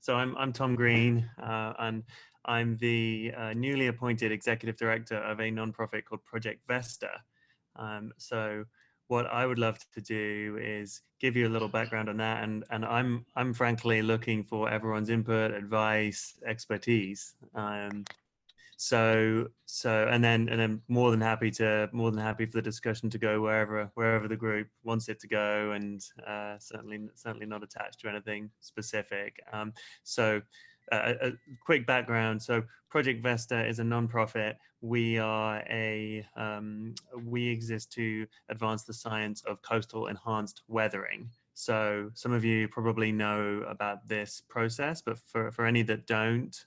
So I'm Tom Green, and I'm the newly appointed executive director of a nonprofit called Project Vesta. So what I would love to do is give you a little background on that, and I'm frankly looking for everyone's input, advice, expertise. And then more than happy for the discussion to go wherever the group wants it to go, and certainly not attached to anything specific. A quick background. So Project Vesta is a nonprofit. We exist to advance the science of coastal enhanced weathering. So some of you probably know about this process, but for any that don't,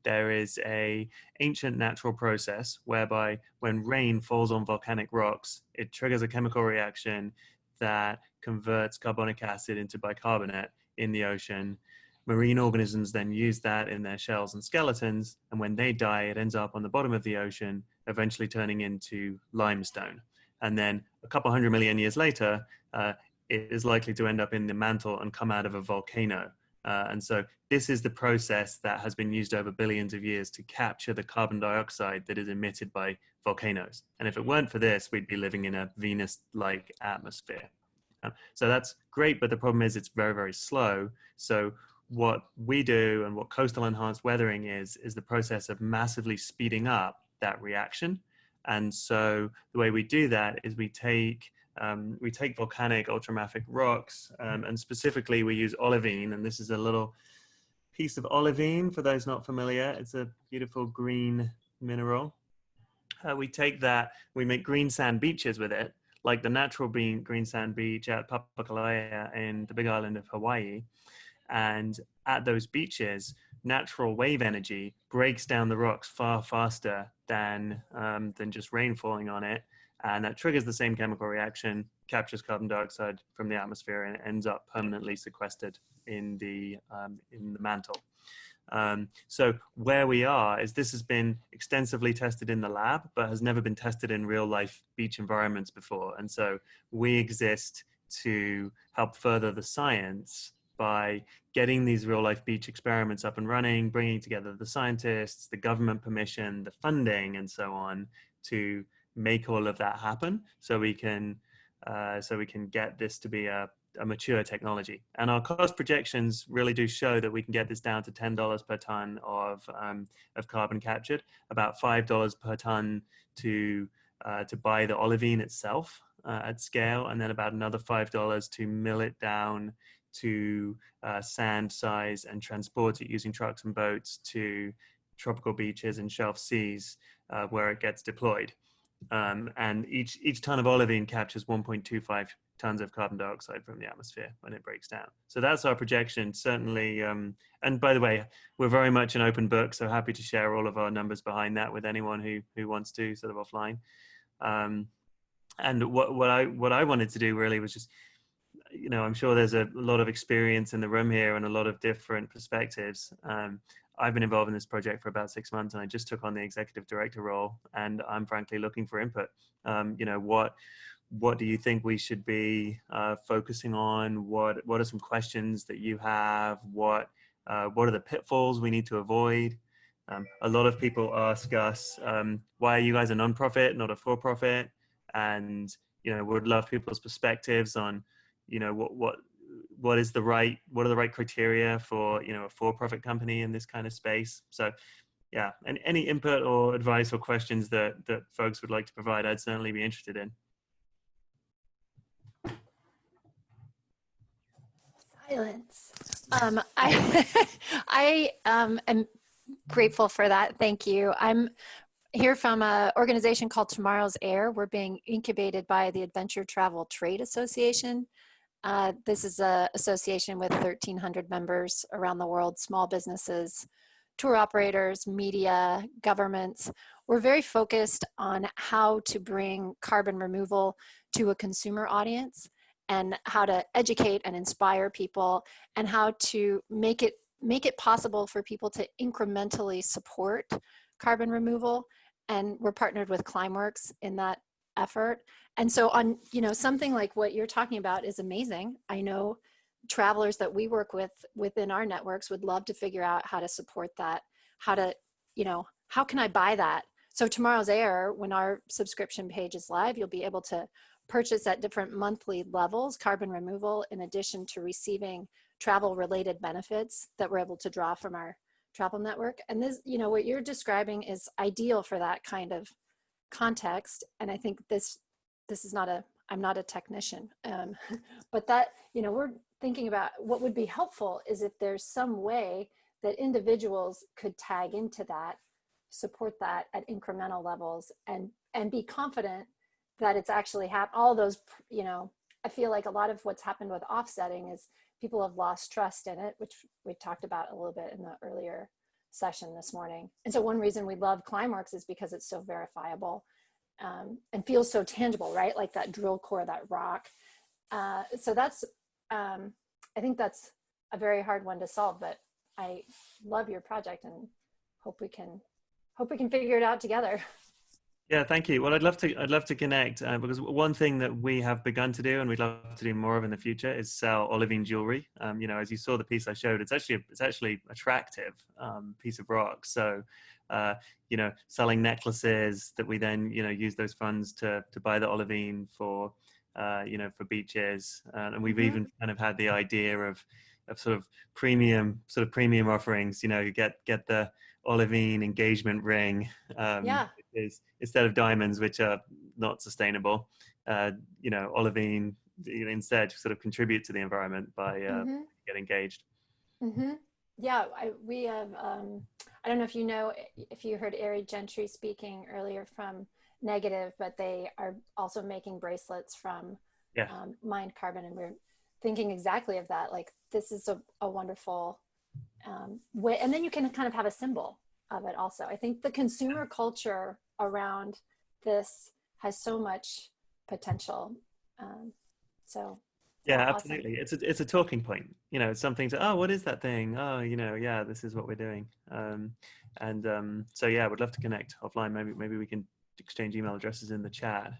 there is a ancient natural process whereby when rain falls on volcanic rocks, it triggers a chemical reaction that converts carbonic acid into bicarbonate in the ocean. Marine organisms then use that in their shells and skeletons, and when they die, it ends up on the bottom of the ocean, eventually turning into limestone. And then a couple 100 million years later, it is likely to end up in the mantle and come out of a volcano. And so this is the process that has been used over billions of years to capture the carbon dioxide that is emitted by volcanoes. And if it weren't for this, we'd be living in a Venus-like atmosphere. So that's great, but the problem is it's very, very slow. So what we do and what coastal enhanced weathering is the process of massively speeding up that reaction. And so the way we do that is we take volcanic ultramafic rocks, and specifically we use olivine, and this is a little piece of olivine for those not familiar. It's a beautiful green mineral. We take that, we make green sand beaches with it, like the natural green sand beach at Papakalaya in the Big Island of Hawaii. And at those beaches, natural wave energy breaks down the rocks far faster than just rain falling on it. And that triggers the same chemical reaction, captures carbon dioxide from the atmosphere, and it ends up permanently sequestered in the mantle. So where we are is this has been extensively tested in the lab, but has never been tested in real life beach environments before. And so we exist to help further the science by getting these real life beach experiments up and running, bringing together the scientists, the government permission, the funding, and so on to make all of that happen, so we can get this to be a mature technology. And our cost projections really do show that we can get this down to $10 per ton of carbon captured, about $5 per ton to buy the olivine itself at scale, and then about another $5 to mill it down to sand size and transport it using trucks and boats to tropical beaches and shelf seas where it gets deployed. And each ton of olivine captures 1.25 tons of carbon dioxide from the atmosphere when it breaks down. So that's our projection, certainly. And by the way, we're very much an open book, so happy to share all of our numbers behind that with anyone who wants to, sort of offline. And what I wanted to do really was just, I'm sure there's a lot of experience in the room here and a lot of different perspectives. I've been involved in this project for about 6 months, and I just took on the executive director role, and I'm frankly looking for input. What do you think we should be focusing on? What are some questions that you have? What are the pitfalls we need to avoid? A lot of people ask us, why are you guys a nonprofit, not a for-profit? And would love people's perspectives on what are the right criteria for a for-profit company in this kind of space. So yeah, and any input or advice or questions that folks would like to provide, I'd certainly be interested in. Silence. I am grateful for that. Thank you. I'm here from an organization called Tomorrow's Air. We're being incubated by the Adventure Travel Trade Association. This is an association with 1,300 members around the world, small businesses, tour operators, media, governments. We're very focused on how to bring carbon removal to a consumer audience and how to educate and inspire people and how to make it possible for people to incrementally support carbon removal. And we're partnered with Climeworks in that effort. And so on, something like what you're talking about is amazing. I know travelers that we work with within our networks would love to figure out how to support that, how to, how can I buy that? So Tomorrow's Air, when our subscription page is live, you'll be able to purchase at different monthly levels, carbon removal, in addition to receiving travel related benefits that we're able to draw from our travel network. And this, what you're describing is ideal for that kind of context. And I think this is I'm not a technician, but that, we're thinking about what would be helpful is if there's some way that individuals could tag into that, support that at incremental levels, and be confident that it's actually all those, I feel like a lot of what's happened with offsetting is people have lost trust in it, which we talked about a little bit in the earlier session this morning. And so one reason we love Climeworks is because it's so verifiable and feels so tangible, right? Like that drill core, that rock. So that's, I think that's a very hard one to solve, but I love your project and hope we can figure it out together. Yeah, thank you. Well, I'd love to connect because one thing that we have begun to do, and we'd love to do more of in the future, is sell Olivine jewelry. As you saw the piece I showed, it's actually attractive piece of rock. So, selling necklaces that we then use those funds to buy the Olivine for beaches, and we've even kind of had the idea of sort of premium offerings. You get the Olivine engagement ring. Is instead of diamonds, which are not sustainable, Olivine instead sort of contribute to the environment by get engaged. Yeah, we have. I don't know if you heard Ari Gentry speaking earlier from Negative, but they are also making bracelets from mined carbon, and we're thinking exactly of that. Like this is a wonderful way, and then you can kind of have a symbol of it also. I think the consumer culture around this has so much potential. Yeah, absolutely. Awesome. It's a talking point. It's something to, what is that thing? This is what we're doing. So yeah, would love to connect offline. Maybe we can exchange email addresses in the chat.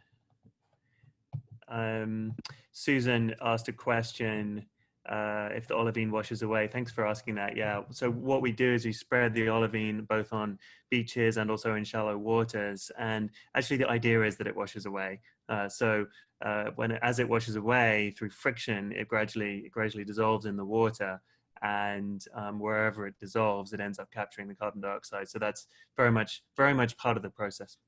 Susan asked a question. If the olivine washes away. Thanks for asking that. Yeah, so what we do is we spread the olivine both on beaches and also in shallow waters, and actually the idea is that it washes away. As it washes away through friction, it gradually dissolves in the water, and wherever it dissolves, it ends up capturing the carbon dioxide. So that's very much part of the process.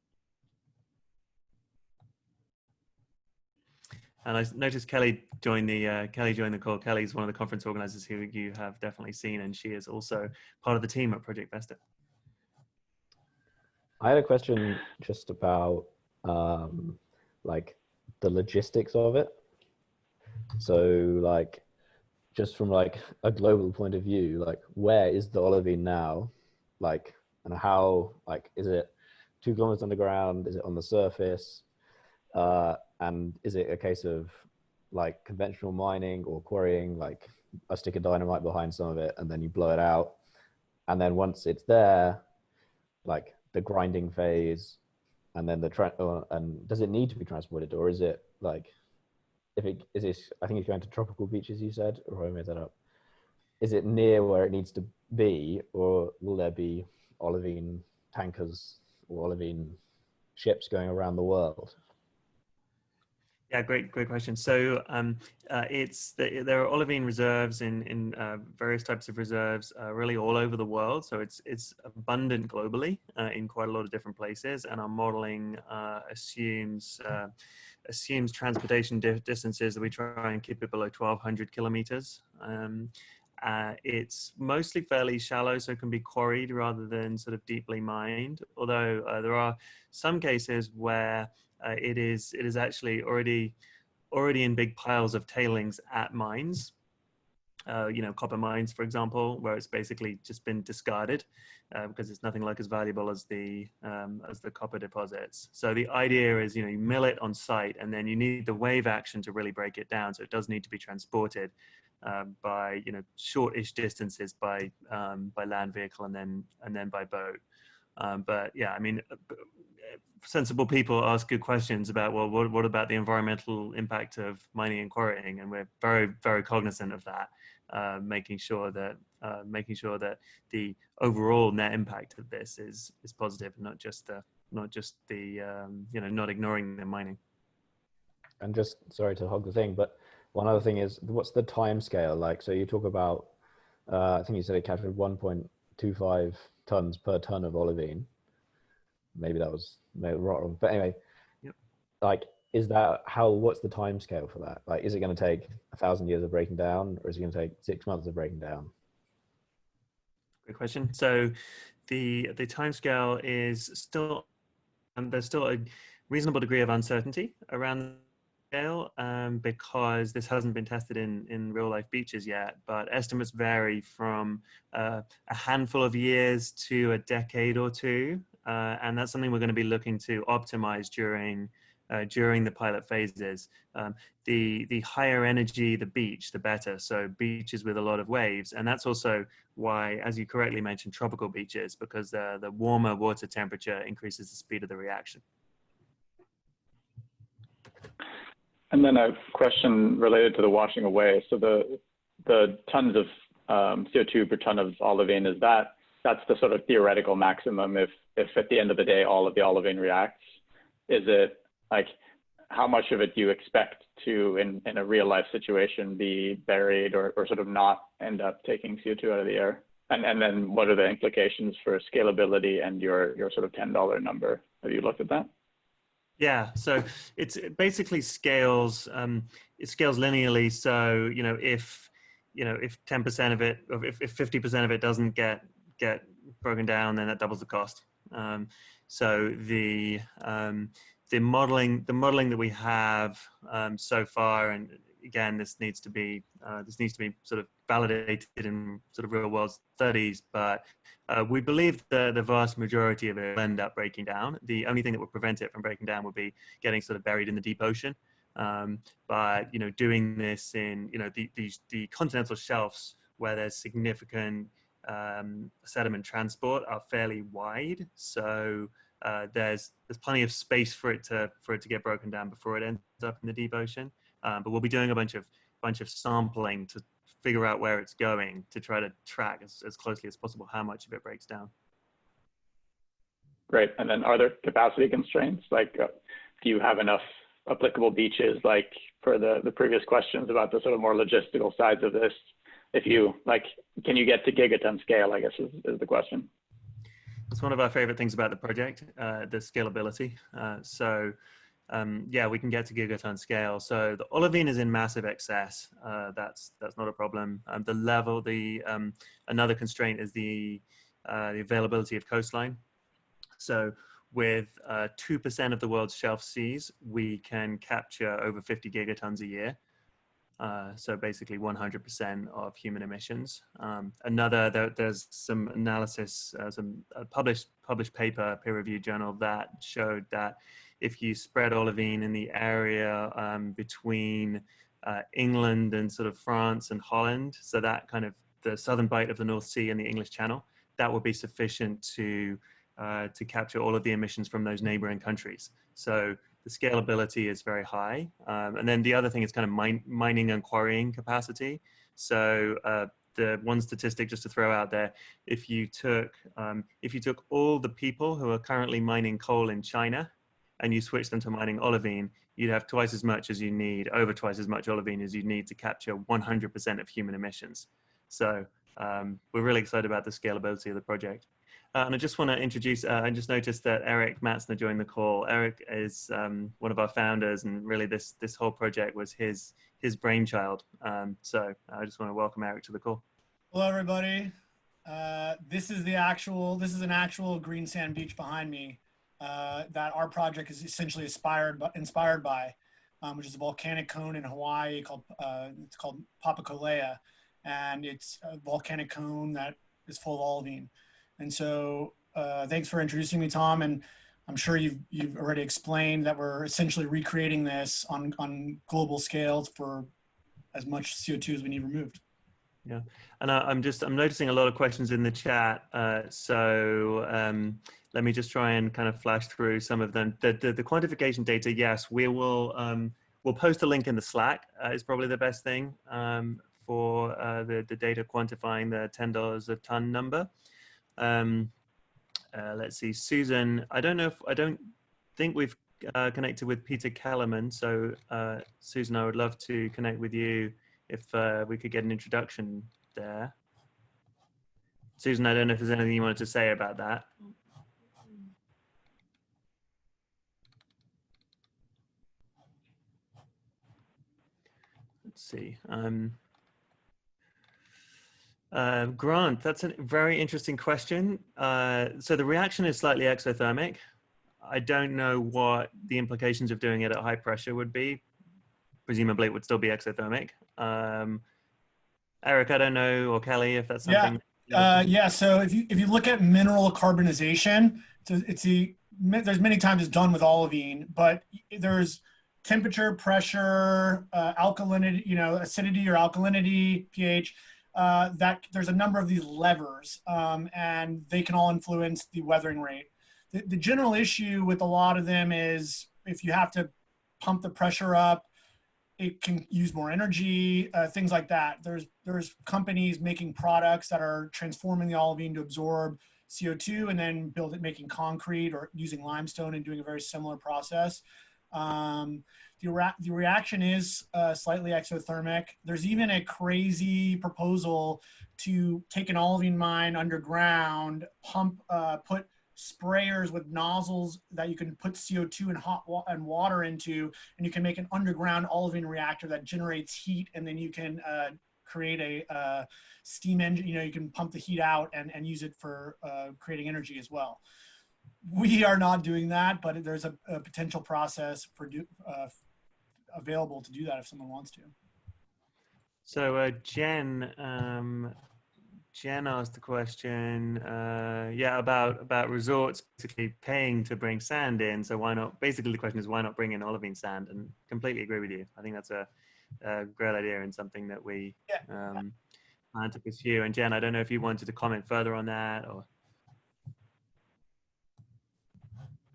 And I noticed Kelly joined the call. Kelly's one of the conference organizers who you have definitely seen, and she is also part of the team at Project Vesta. I had a question just about like the logistics of it. So like just from like a global point of view, like where is the olivine now? Like, and how, like, is it 2 kilometers underground? Is it on the surface? And is it a case of like conventional mining or quarrying, like I stick a dynamite behind some of it and then you blow it out, and then once it's there, like the grinding phase, and then and does it need to be transported, or is it like, I think it's going to tropical beaches, you said, or I made that up. Is it near where it needs to be, or will there be olivine tankers or olivine ships going around the world? Yeah, great question. So there are olivine reserves in various types of reserves, really all over the world. So it's abundant globally in quite a lot of different places, and our modeling assumes transportation distances that we try and keep it below 1,200 kilometers. It's mostly fairly shallow, so it can be quarried rather than sort of deeply mined. Although there are some cases where it is actually already in big piles of tailings at mines, copper mines, for example, where it's basically just been discarded because it's nothing like as valuable as the copper deposits. So the idea is, you mill it on site, and then you need the wave action to really break it down. So it does need to be transported by shortish distances by land vehicle and then by boat. But yeah, I mean, sensible people ask good questions about, well, what about the environmental impact of mining and quarrying? And we're very, very cognizant of that, making sure that the overall net impact of this is positive, and not just the not ignoring the mining. And just sorry to hog the thing, but one other thing is, what's the time scale like? So you talk about, I think you said it captured 1.25 tons per ton of olivine. Maybe that was wrong, but anyway, yep. Like, what's the time scale for that? Like, is it going to take 1,000 years of breaking down, or is it going to take 6 months of breaking down? Great question. So the time scale is still, there's still a reasonable degree of uncertainty around the scale, because this hasn't been tested in real life beaches yet, but estimates vary from a handful of years to a decade or two. And that's something we're going to be looking to optimize during the pilot phases. The higher energy the beach, the better. So beaches with a lot of waves, and that's also why, as you correctly mentioned, tropical beaches, because the warmer water temperature increases the speed of the reaction. And then a question related to the washing away. So the tons of CO2 per ton of olivine, that's the sort of theoretical maximum if at the end of the day all of the olivine reacts? Is it like, how much of it do you expect to, in a real life situation, be buried or sort of not end up taking CO2 out of the air? And then what are the implications for scalability and your sort of $10 number? Have you looked at that? Yeah, so it basically scales. It scales linearly. So if 10% of it, or if 50% of it doesn't get broken down, then that doubles the cost. So the modeling that we have so far, and again, this needs to be sort of validated in sort of real world studies, but we believe the vast majority of it will end up breaking down. The only thing that would prevent it from breaking down would be getting sort of buried in the deep ocean. But doing this in the continental shelves where there's significant sediment transport are fairly wide, so there's plenty of space for it to get broken down before it ends up in the deep ocean. But we'll be doing a bunch of sampling to figure out where it's going, to try to track as closely as possible how much of it breaks down. Great. And then are there capacity constraints? Like, do you have enough applicable beaches, like for the previous questions about the sort of more logistical sides of this? If you can you get to gigaton scale, I guess is the question. It's one of our favorite things about the project, the scalability. Yeah, we can get to gigaton scale. So the olivine is in massive excess. That's not a problem. Another constraint is the availability of coastline. So with 2% of the world's shelf seas, we can capture over 50 gigatons a year. So basically 100% of human emissions. There's some analysis, some published paper, peer-reviewed journal that showed that if you spread olivine in the area between England and sort of France and Holland, so that kind of the southern bight of the North Sea and the English Channel, that would be sufficient to capture all of the emissions from those neighboring countries. So the scalability is very high. And then the other thing is kind of mining and quarrying capacity. So the one statistic just to throw out there, if you took all the people who are currently mining coal in China and you switch them to mining olivine, you'd have over twice as much olivine as you need to capture 100% of human emissions. So we're really excited about the scalability of the project. And I just want to introduce, I just noticed that Eric Matzner joined the call. Eric is one of our founders, and really this whole project was his brainchild. So I just want to welcome Eric to the call. Hello, everybody. This is an actual green sand beach behind me that our project is essentially inspired by, which is a volcanic cone in Hawaii it's called Papakolea, and it's a volcanic cone that is full of olivine. And so thanks for introducing me, Tom. And I'm sure you've already explained that we're essentially recreating this on global scales for as much CO2 as we need removed. Yeah, and I'm noticing a lot of questions in the chat. Let me just try and kind of flash through some of them. The quantification data, yes, we'll post a link in the Slack. Is probably the best thing for the data quantifying the $10 a ton number. Let's see, Susan. I don't think we've connected with Peter Kellerman. So Susan, I would love to connect with you if we could get an introduction there. Susan, I don't know if there's anything you wanted to say about that. Let's see. Grant, that's a very interesting question. So the reaction is slightly exothermic. I don't know what the implications of doing it at high pressure would be. Presumably it would still be exothermic. Eric, I don't know, or Kelly, if that's something. Yeah. So if you look at mineral carbonization, there's many times it's done with olivine, but there's temperature, pressure, alkalinity, acidity or alkalinity, pH. That there's a number of these levers, and they can all influence the weathering rate. The general issue with a lot of them is if you have to pump the pressure up, it can use more energy, things like that. There's companies making products that are transforming the olivine to absorb CO2 and then making concrete or using limestone and doing a very similar process. The reaction is slightly exothermic. There's even a crazy proposal to take an olivine mine underground, put sprayers with nozzles that you can put CO2 and water into, and you can make an underground olivine reactor that generates heat, and then you can create a steam engine. You can pump the heat out and use it for creating energy as well. We are not doing that, but there's a potential process for available to do that if someone wants to. So Jen asked the question, about resorts basically paying to bring sand in. So why not? Basically, the question is why not bring in olivine sand? And completely agree with you. I think that's a great idea and something that we plan to pursue. And Jen, I don't know if you wanted to comment further on that or.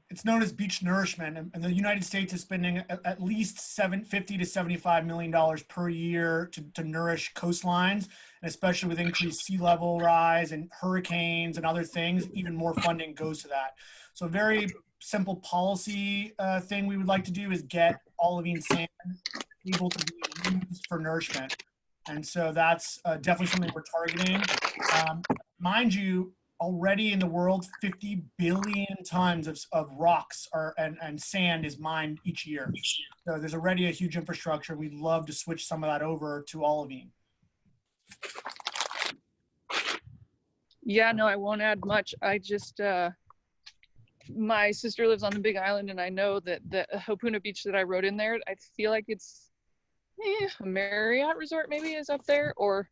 It's known as beach nourishment, and the United States is spending at least $50 to $75 million per year to nourish coastlines, and especially with increased sea level rise and hurricanes and other things, even more funding goes to that. So a very simple policy thing we would like to do is get olivine sand able to be used for nourishment. And so that's definitely something we're targeting. Mind you, already in the world, 50 billion tons of rocks and sand is mined each year. So there's already a huge infrastructure. We'd love to switch some of that over to olivine. Yeah, no, I won't add much. I just, my sister lives on the Big Island, and I know that the Hopuna Beach that I rode in there, I feel like it's a Marriott resort maybe is up there, or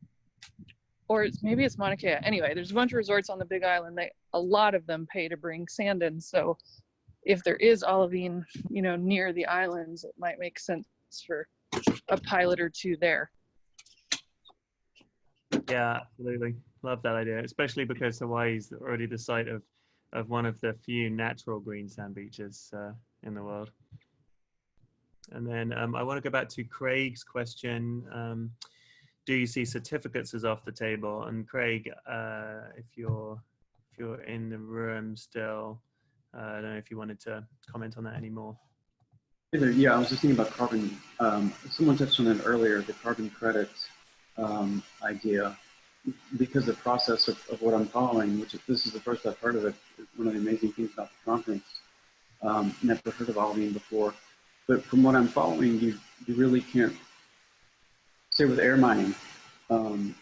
maybe it's Mauna Kea. Anyway, there's a bunch of resorts on the Big Island. A lot of them pay to bring sand in. So if there is olivine, near the islands, it might make sense for a pilot or two there. Yeah, absolutely. Love that idea, especially because Hawaii is already the site of one of the few natural green sand beaches in the world. And then I want to go back to Craig's question. Do you see certificates as off the table? And Craig, if you're in the room still, I don't know if you wanted to comment on that anymore. Yeah, I was just thinking about carbon. Someone touched on it earlier, the carbon credit idea. Because the process of what I'm following, this is the first I've heard of it, is one of the amazing things about the conference. Never heard of olivine before. But from what I'm following, you really can't. Say with air mining, and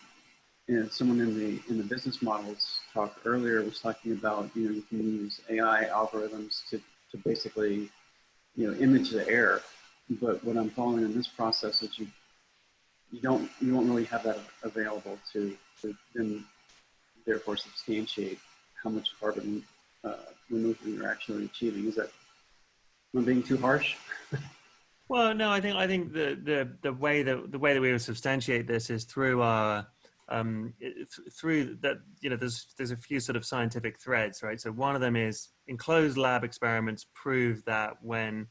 someone in the business models talk earlier was talking about you can use AI algorithms to basically image the air, but what I'm following in this process is you won't really have that available to then therefore substantiate how much carbon removal you're actually achieving. Is that am I being too harsh? Well, no, I think the way that we will substantiate this is through our through that, there's a few sort of scientific threads, right? So one of them is enclosed lab experiments prove that when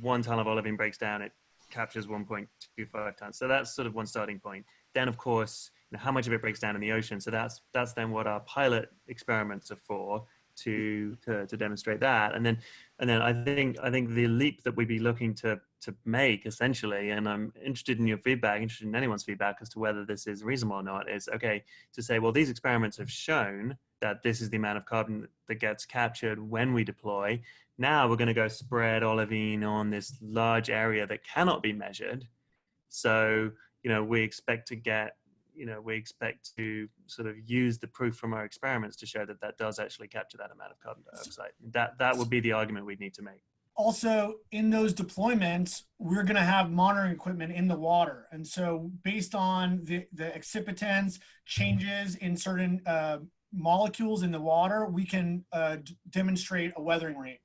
1 ton of olivine breaks down, it captures 1.25 tons. So that's sort of one starting point. Then, of course, how much of it breaks down in the ocean. So that's then what our pilot experiments are for, to demonstrate that. And then I think the leap that we'd be looking to make, essentially, and I'm interested in your feedback, interested in anyone's feedback as to whether this is reasonable or not, is okay to say, well, these experiments have shown that this is the amount of carbon that gets captured when we deploy. Now we're going to go spread olivine on this large area that cannot be measured. So, we expect to sort of use the proof from our experiments to show that does actually capture that amount of carbon dioxide. That would be the argument we'd need to make. Also, in those deployments, we're going to have monitoring equipment in the water. And so based on the excipitants, changes in certain molecules in the water, we can demonstrate a weathering rate.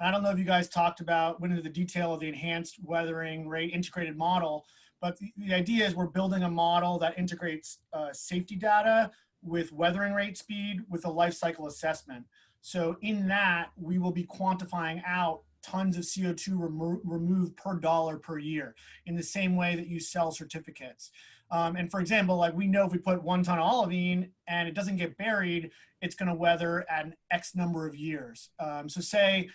I don't know if you guys went into the detail of the enhanced weathering rate integrated model, but the idea is we're building a model that integrates safety data with weathering rate speed with a life cycle assessment. So in that, we will be quantifying out tons of CO2 removed per dollar per year in the same way that you sell certificates. And for example, like we know if we put 1 ton of olivine and it doesn't get buried, it's going to weather at an X number of years. So say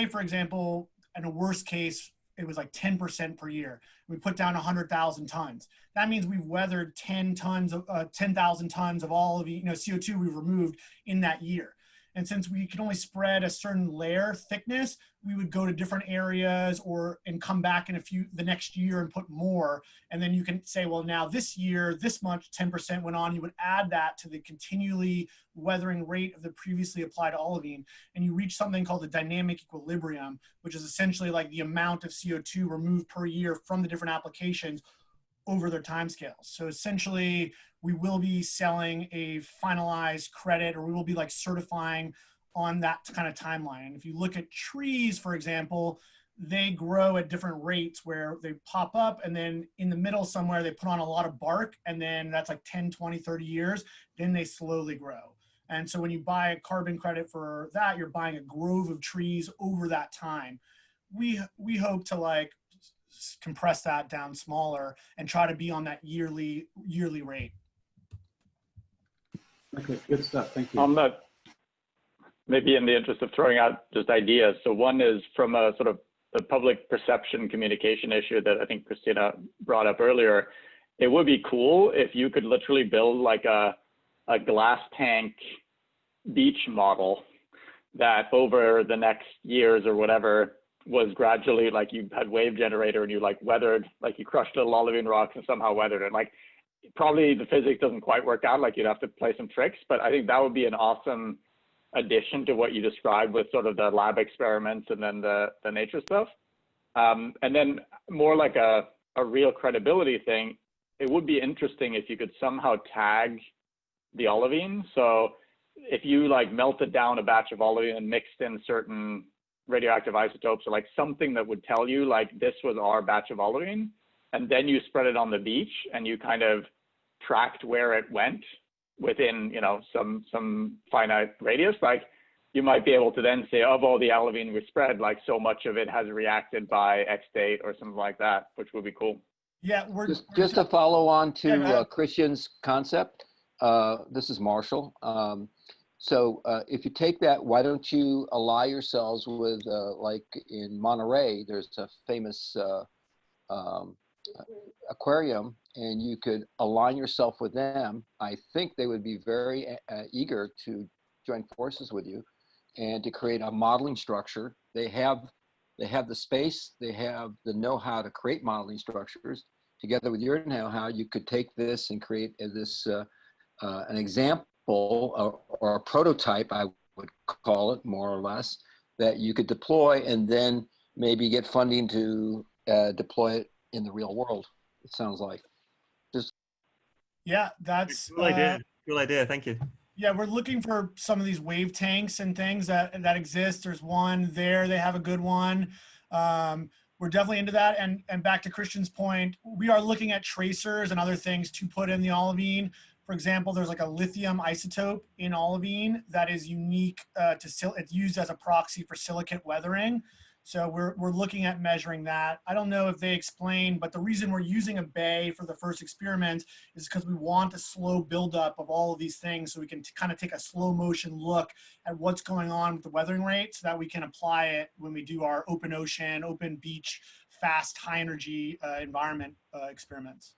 for example, in a worst case, it was like 10% per year. We put down 100,000 tons. That means we've weathered 10,000 tons of olivine, CO2 we've removed in that year. And since we can only spread a certain layer thickness, we would go to different areas and come back in the next year and put more. And then you can say, well, now this year, this much 10% went on. You would add that to the continually weathering rate of the previously applied olivine. And you reach something called the dynamic equilibrium, which is essentially like the amount of CO2 removed per year from the different applications over their timescales. So essentially, we will be selling a finalized credit, or we will be like certifying on that kind of timeline. And if you look at trees, for example, they grow at different rates where they pop up and then in the middle somewhere they put on a lot of bark, and then that's like 10, 20, 30 years, then they slowly grow. And so when you buy a carbon credit for that, you're buying a grove of trees over that time. We hope to like compress that down smaller and try to be on that yearly rate. Okay, good stuff. Thank you. On that, maybe in the interest of throwing out just ideas. So one is from a sort of the public perception communication issue that I think Christina brought up earlier. It would be cool if you could literally build like a glass tank beach model that over the next years or whatever was gradually like you had wave generator and you like weathered, like you crushed little olivine rocks and somehow weathered it. Like probably the physics doesn't quite work out, like you'd have to play some tricks, but I think that would be an awesome addition to what you described with sort of the lab experiments and then the nature stuff. And then more like a real credibility thing, it would be interesting if you could somehow tag the olivine. So if you like melted down a batch of olivine and mixed in certain radioactive isotopes or like something that would tell you like this was our batch of olivine, and then you spread it on the beach and you kind of tracked where it went within, some finite radius, like you might be able to then say of all the olivine we spread, like so much of it has reacted by X date or something like that, which would be cool. Yeah, just to follow on to Christian's concept. This is Marshall. So if you take that, why don't you ally yourselves with, like in Monterey, there's a famous aquarium, and you could align yourself with them. I think they would be very eager to join forces with you and to create a modeling structure. They have the space, they have the know-how to create modeling structures. Together with your know-how, you could take this and create this an example or a prototype, I would call it, more or less, that you could deploy and then maybe get funding to deploy it in the real world. It sounds like. Yeah, that's cool idea. Cool idea. Thank you. Yeah, we're looking for some of these wave tanks and things that exist. There's one there. They have a good one. We're definitely into that. And back to Christian's point, we are looking at tracers and other things to put in the olivine. For example, there's like a lithium isotope in olivine that is unique it's used as a proxy for silicate weathering. So we're looking at measuring that. I don't know if they explain, but the reason we're using a bay for the first experiment is because we want a slow buildup of all of these things, so we can kind of take a slow motion look at what's going on with the weathering rate, so that we can apply it when we do our open ocean, open beach, fast, high energy environment experiments.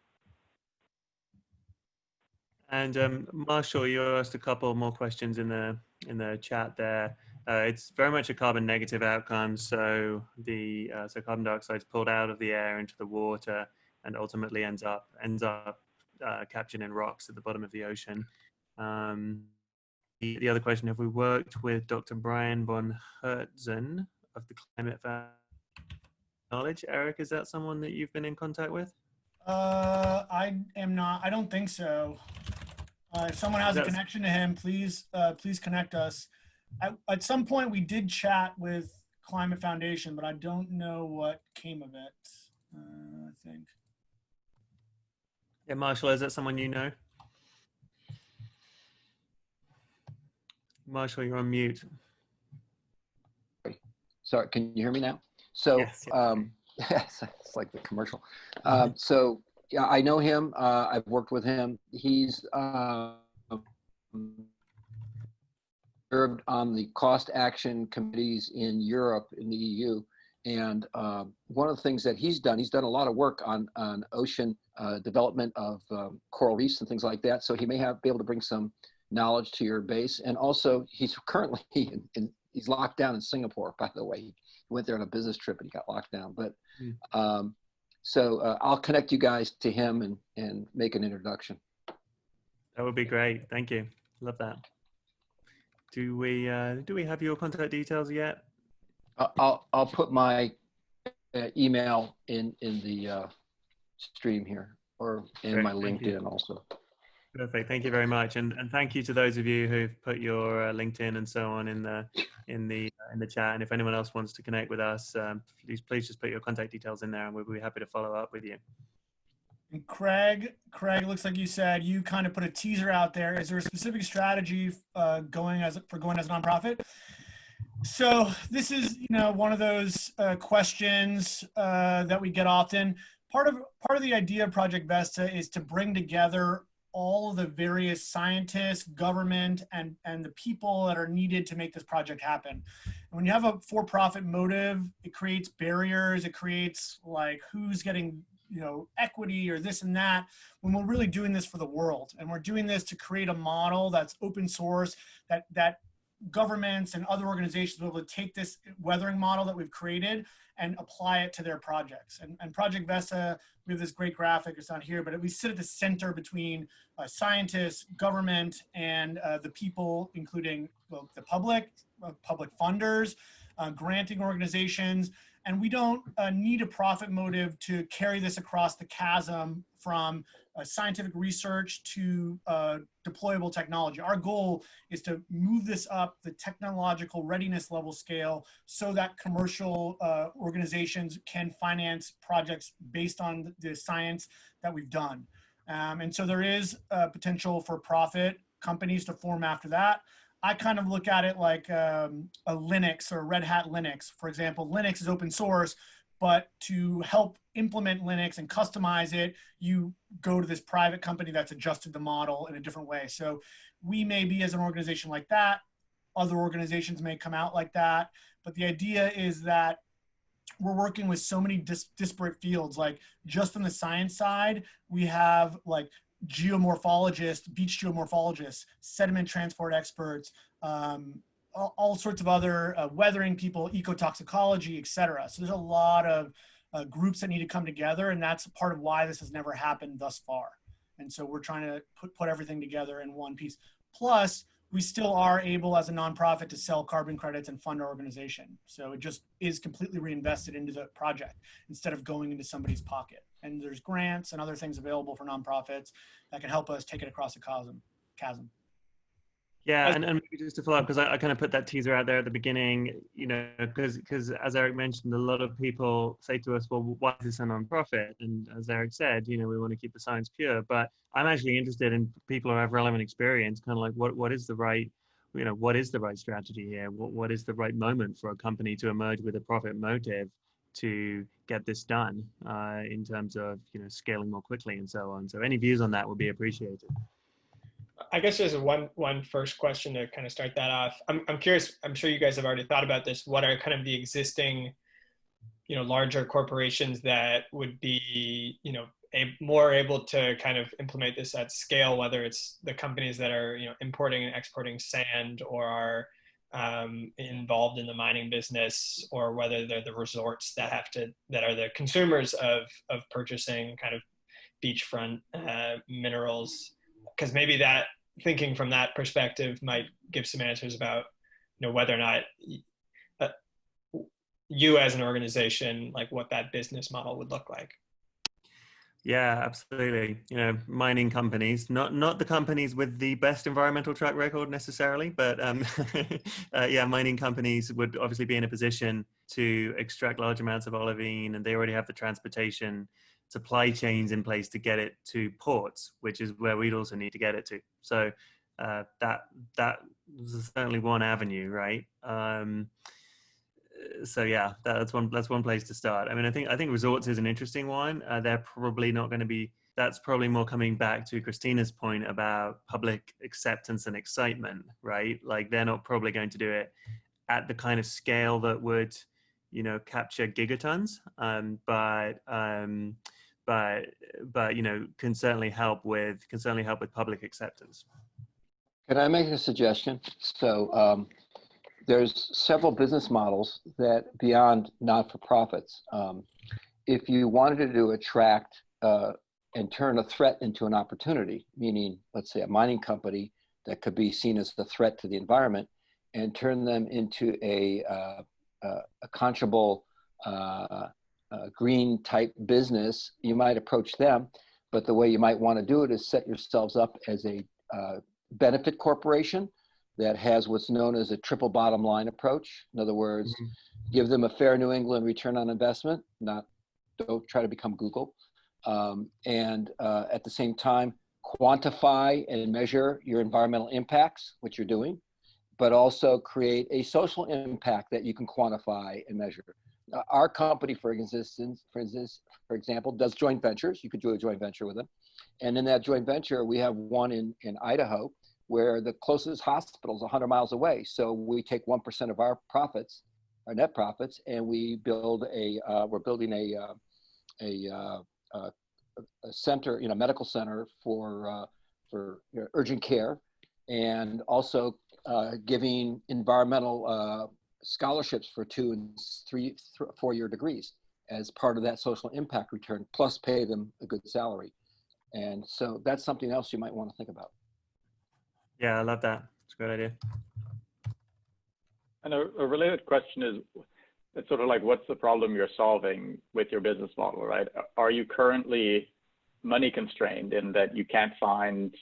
And Marshall, you asked a couple more questions in the chat there. It's very much a carbon negative outcome. So so carbon dioxide is pulled out of the air into the water and ultimately ends up captured in rocks at the bottom of the ocean. The other question: have we worked with Dr. Brian von Hertzen of the Climate Knowledge? Eric, is that someone that you've been in contact with? I am not. I don't think so. If someone has a connection to him, please connect us. At some point, we did chat with Climate Foundation, but I don't know what came of it. I think. Yeah, Marshall, is that someone you know? Marshall, you're on mute. Sorry, can you hear me now? So, yes, yes. It's like the commercial. So, yeah, I know him. I've worked with him. He's served on the cost action committees in Europe, in the EU. And one of the things that he's done a lot of work on ocean development of coral reefs and things like that. So he may be able to bring some knowledge to your base. And also, he's currently he's locked down in Singapore, by the way. He went there on a business trip and he got locked down. But so I'll connect you guys to him and make an introduction. That would be great. Thank you. Love that. Do we have your contact details yet? I'll put my email in the stream here, or in my LinkedIn also. Perfect. Thank you very much, and thank you to those of you who've put your LinkedIn and so on in the chat. And if anyone else wants to connect with us, please just put your contact details in there, and we'll be happy to follow up with you. And Craig, looks like you said you kind of put a teaser out there. Is there a specific strategy going as a nonprofit? So this is, one of those questions that we get often. Part of the idea of Project Vesta is to bring together all of the various scientists, government, and the people that are needed to make this project happen. And when you have a for-profit motive, it creates barriers. It creates like who's getting equity or this and that, when we're really doing this for the world. And we're doing this to create a model that's open source, that governments and other organizations will be able to take this weathering model that we've created and apply it to their projects. And Project Vesta, we have this great graphic, it's not here, but we sit at the center between scientists, government, and the people, including the public funders, granting organizations. And we don't need a profit motive to carry this across the chasm from scientific research to deployable technology. Our goal is to move this up the technological readiness level scale so that commercial organizations can finance projects based on the science that we've done. And so there is potential for profit companies to form after that. I kind of look at it like a Linux or Red Hat Linux. For example, Linux is open source, but to help implement Linux and customize it, you go to this private company that's adjusted the model in a different way. So we may be as an organization like that. Other organizations may come out like that. But the idea is that we're working with so many disparate fields. Like just on the science side, we have like geomorphologists, beach geomorphologists, sediment transport experts, all sorts of other weathering people, ecotoxicology, et cetera. So there's a lot of groups that need to come together, and that's part of why this has never happened thus far. And so we're trying to put everything together in one piece. Plus, we still are able as a nonprofit to sell carbon credits and fund our organization. So it just is completely reinvested into the project instead of going into somebody's pocket. And there's grants and other things available for nonprofits that can help us take it across the chasm. Yeah, and maybe just to follow up, because I kind of put that teaser out there at the beginning, you know, because as Eric mentioned, a lot of people say to us, well, why is this a non-profit? And as Eric said, you know, we want to keep the science pure, but I'm actually interested in people who have relevant experience, kind of like what is the right, you know, what is the right strategy here? What is the right moment for a company to emerge with a profit motive to get this done in terms of, you know, scaling more quickly and so on. So any views on that would be appreciated. I guess there's one first question to kind of start that off. I'm curious, I'm sure you guys have already thought about this. What are kind of the existing, you know, larger corporations that would be, you know, more able to kind of implement this at scale, whether it's the companies that are, you know, importing and exporting sand or are involved in the mining business, or whether they're the resorts that are the consumers of purchasing kind of beachfront minerals. Because maybe that, thinking from that perspective, might give some answers about, you know, whether or not you as an organization, like what that business model would look like. Yeah, absolutely. You know, mining companies, not the companies with the best environmental track record necessarily, but yeah, mining companies would obviously be in a position to extract large amounts of olivine, and they already have the transportation supply chains in place to get it to ports, which is where we'd also need to get it to. So that is certainly one avenue, right? So yeah, that's one place to start. I mean, I think resorts is an interesting one. They're probably not going to be. That's probably more coming back to Christina's point about public acceptance and excitement, right? Like they're not probably going to do it at the kind of scale that would, you know, capture gigatons, but you know, can certainly help with public acceptance. Can I make a suggestion? So there's several business models that beyond not-for-profits. If you wanted to attract and turn a threat into an opportunity, meaning, let's say, a mining company that could be seen as a threat to the environment, and turn them into a conscionable green type business, you might approach them. But the way you might want to do it is set yourselves up as a benefit corporation that has what's known as a triple bottom line approach. In other words, give them a fair New England return on investment, don't try to become Google. And at the same time, quantify and measure your environmental impacts, which you're doing, but also create a social impact that you can quantify and measure. Our company, for example, does joint ventures. You could do a joint venture with them. And in that joint venture, we have one in Idaho, where the closest hospital is 100 miles away. So we take 1% of our profits, our net profits, and we build we're building a center, you know, medical center for urgent care, and also giving environmental scholarships for 2 and 3, 4-year degrees as part of that social impact return, plus pay them a good salary. And so that's something else you might want to think about. Yeah, I love that. It's a great idea. And a related question is, it's sort of like, what's the problem you're solving with your business model, right? Are you currently money constrained in that you can't find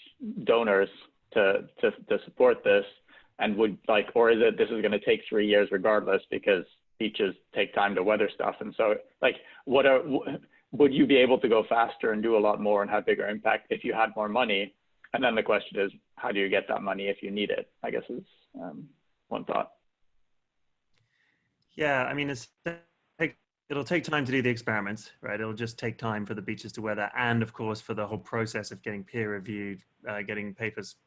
donors to support this? And would like, or is it, this is going to take 3 years regardless because beaches take time to weather stuff? And so like, would you be able to go faster and do a lot more and have bigger impact if you had more money? And then the question is, how do you get that money if you need it? I guess is one thought. Yeah, I mean, it'll take time to do the experiments, right? It'll just take time for the beaches to weather, and of course for the whole process of getting peer reviewed, getting papers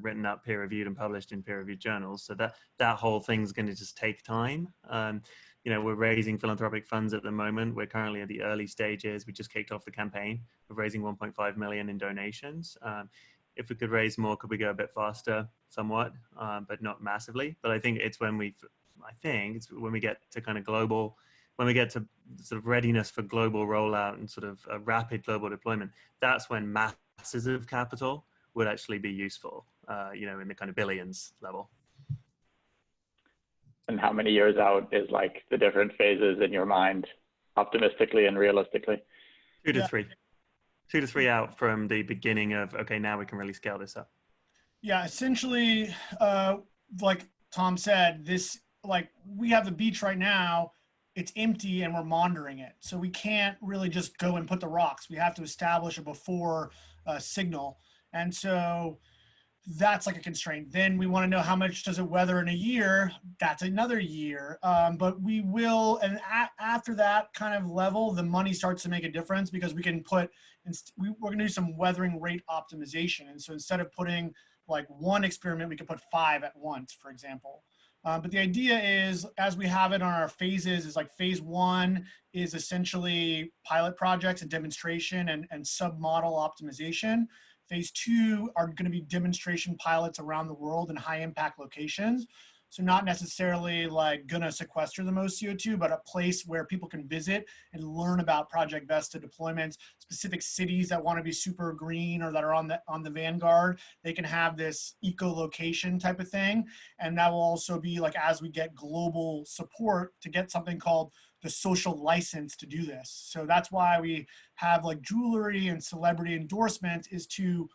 written up, peer reviewed, and published in peer reviewed journals. So that whole thing's going to just take time. You know, we're raising philanthropic funds at the moment. We're currently at the early stages. We just kicked off the campaign of raising 1.5 million in donations. If we could raise more, could we go a bit faster? Somewhat, but not massively. But I think it's when we get to kind of global, when we get to sort of readiness for global rollout and sort of a rapid global deployment, that's when masses of capital would actually be useful, you know, in the kind of billions level. And how many years out is like the different phases in your mind, optimistically and realistically? 2 to 3. 2 to 3 out from the beginning of, okay, now we can really scale this up. Yeah, essentially, like Tom said, we have the beach right now, it's empty and we're monitoring it. So we can't really just go and put the rocks. We have to establish a before signal. And so that's like a constraint. Then we want to know how much does it weather in a year. That's another year. But we will, and after that kind of level, the money starts to make a difference because we can put, we're going to do some weathering rate optimization. And so instead of putting like one experiment, we could put 5 at once, for example. But the idea is, as we have it on our phases, is like phase 1 is essentially pilot projects and demonstration and sub-model optimization. Phase 2 are going to be demonstration pilots around the world in high impact locations. So not necessarily like going to sequester the most CO2, but a place where people can visit and learn about Project Vesta deployments, specific cities that want to be super green or that are on the vanguard. They can have this eco-location type of thing. And that will also be like, as we get global support to get something called the social license to do this. So that's why we have like jewelry and celebrity endorsements, is to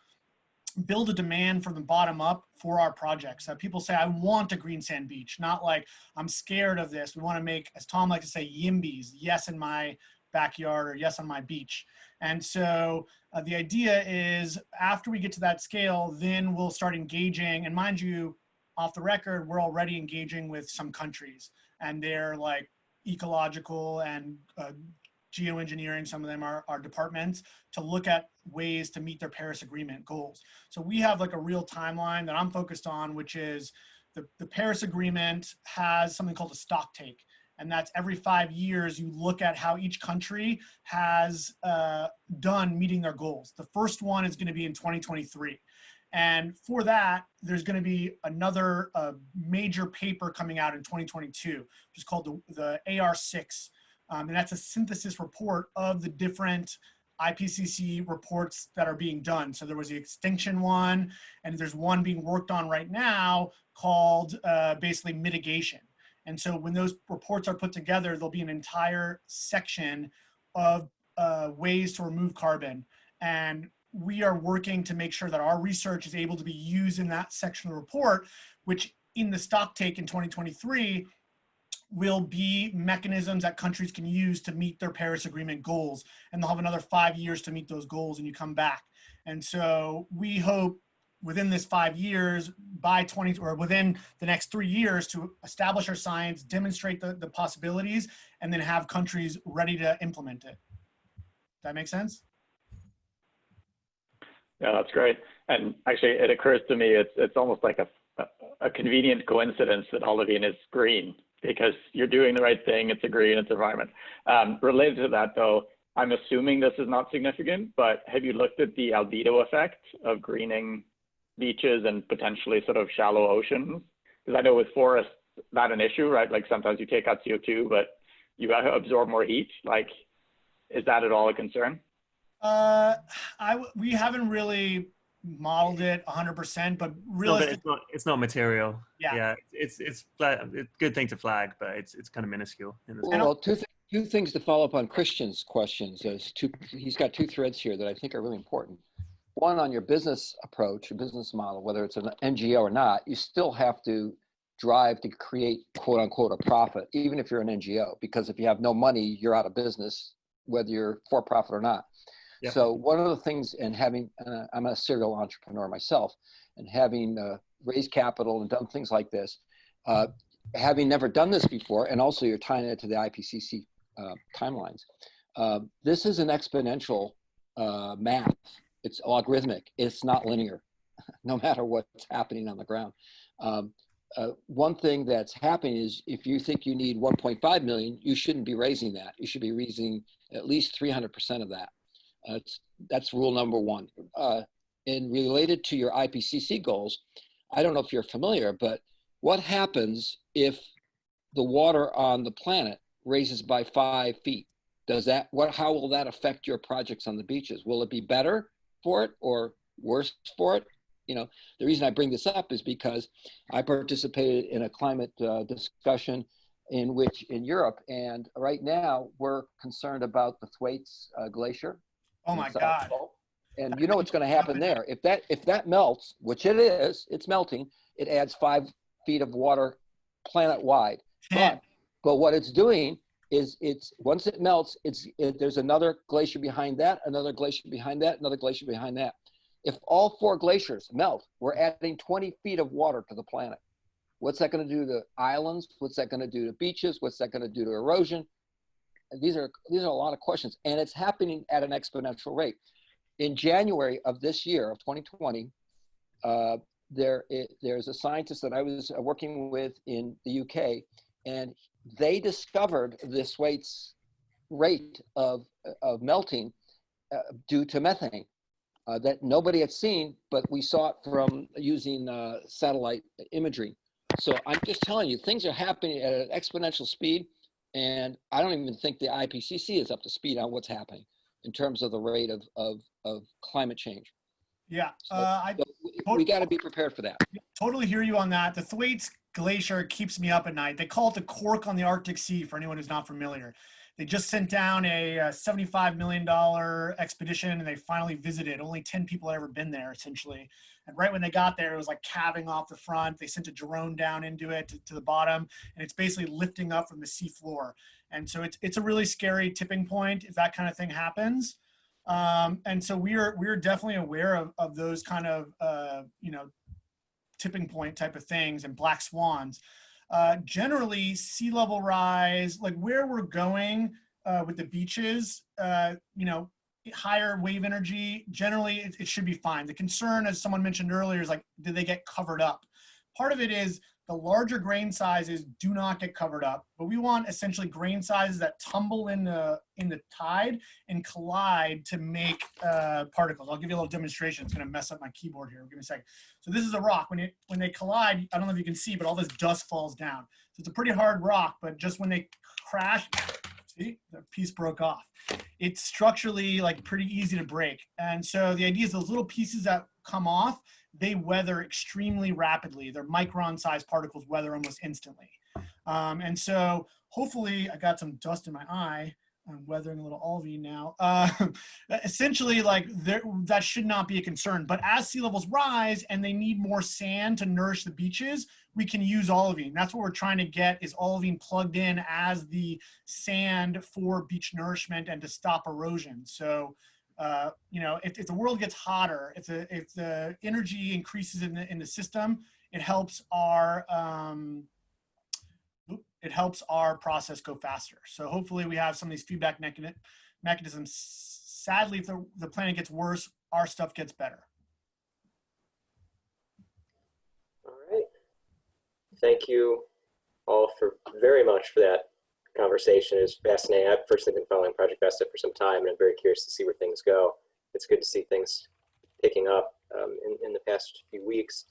build a demand from the bottom up for our projects. That people say, I want a green sand beach, not like I'm scared of this. We want to make, as Tom likes to say, YIMBYs, yes in my backyard or yes on my beach. And so the idea is after we get to that scale, then we'll start engaging. And mind you, off the record, we're already engaging with some countries, and they're like ecological and geoengineering, some of them are departments, to look at ways to meet their Paris Agreement goals. So we have like a real timeline that I'm focused on, which is the Paris Agreement has something called a stock take. And that's every 5 years, you look at how each country has done meeting their goals. The first one is going to be in 2023. And for that, there's going to be another major paper coming out in 2022, which is called the AR6. And that's a synthesis report of the different IPCC reports that are being done. So there was the extinction one, and there's one being worked on right now called basically mitigation. And so when those reports are put together, there'll be an entire section of ways to remove carbon. And we are working to make sure that our research is able to be used in that section of the report, which in the stock take in 2023, will be mechanisms that countries can use to meet their Paris Agreement goals. And they'll have another 5 years to meet those goals, and you come back. And so we hope within this 5 years, within the next 3 years, to establish our science, demonstrate the possibilities, and then have countries ready to implement it. Does that make sense? Yeah, that's great. And actually, it occurs to me it's almost like a convenient coincidence that Olivine is green, because you're doing the right thing. It's a green, it's environment. Related to that, though, I'm assuming this is not significant, but have you looked at the albedo effect of greening beaches and potentially sort of shallow oceans? Because I know with forests, that's an issue, right? Like sometimes you take out CO2, but you absorb more heat. Like, is that at all a concern? We haven't really modeled it 100%, but realistically, it's not material. Yeah, it's a good thing to flag, but it's kind of minuscule. Well, two things to follow up on Christian's questions. He's got 2 threads here that I think are really important. One, on your business approach, your business model, whether it's an NGO or not, you still have to drive to create quote unquote a profit, even if you're an NGO, because if you have no money, you're out of business, whether you're for profit or not. Yep. So one of the things, and having, I'm a serial entrepreneur myself, and having raised capital and done things like this, having never done this before, and also you're tying it to the IPCC timelines. This is an exponential math. It's logarithmic. It's not linear, no matter what's happening on the ground. One thing that's happening is if you think you need 1.5 million, you shouldn't be raising that. You should be raising at least 300% of that. That's rule number 1. And related to your IPCC goals, I don't know if you're familiar, but what happens if the water on the planet raises by 5 feet? How will that affect your projects on the beaches? Will it be better for it or worse for it? You know, the reason I bring this up is because I participated in a climate discussion in Europe, and right now we're concerned about the Thwaites Glacier. Oh my God. And you know what's going to happen there. If that melts, which it is, it's melting, it adds 5 feet of water planet wide. But what it's doing is once it melts, there's another glacier behind that, another glacier behind that, another glacier behind that. If all 4 glaciers melt, we're adding 20 feet of water to the planet. What's that going to do to islands? What's that going to do to beaches? What's that going to do to erosion? These are a lot of questions, and it's happening at an exponential rate. In January of this year, of 2020, there's a scientist that I was working with in the UK, and they discovered this rate of melting due to methane that nobody had seen, but we saw it from using satellite imagery. So I'm just telling you, things are happening at an exponential speed, and I don't even think the IPCC is up to speed on what's happening in terms of the rate of climate change. Yeah, we got to be prepared for that. Totally hear you on that. The Thwaites Glacier keeps me up at night. They call it the cork on the Arctic Sea for anyone who's not familiar. They just sent down a $75 million expedition, and they finally visited. Only 10 people had ever been there, essentially. And right when they got there, it was like calving off the front. They sent a drone down into it to the bottom, and it's basically lifting up from the sea floor. And so it's a really scary tipping point if that kind of thing happens. And so we're definitely aware of those kind of tipping point type of things and black swans. Generally, sea level rise, like where we're going with the beaches, higher wave energy, generally it should be fine. The concern, as someone mentioned earlier, is like, do they get covered up? Part of it is the larger grain sizes do not get covered up, but we want essentially grain sizes that tumble in the tide and collide to make particles. I'll give you a little demonstration. It's going to mess up my keyboard here. Give me a second. So this is a rock. When they collide, I don't know if you can see, but all this dust falls down. So it's a pretty hard rock, but just when they crash, see, the piece broke off. It's structurally like pretty easy to break. And so the idea is those little pieces that come off, they weather extremely rapidly. They're micron-sized particles weather almost instantly. And so hopefully, I got some dust in my eye. I'm weathering a little Olivine now. Essentially, like that should not be a concern. But as sea levels rise and they need more sand to nourish the beaches, we can use Olivine. That's what we're trying to get, is Olivine plugged in as the sand for beach nourishment and to stop erosion. So if the world gets hotter, if the energy increases in the system, it helps our process go faster. So hopefully we have some of these feedback mechanisms. Sadly, if the planet gets worse, our stuff gets better. All right. Thank you all very much for that conversation. It was fascinating. I've personally been following Project Vesta for some time, and I'm very curious to see where things go. It's good to see things picking up in the past few weeks.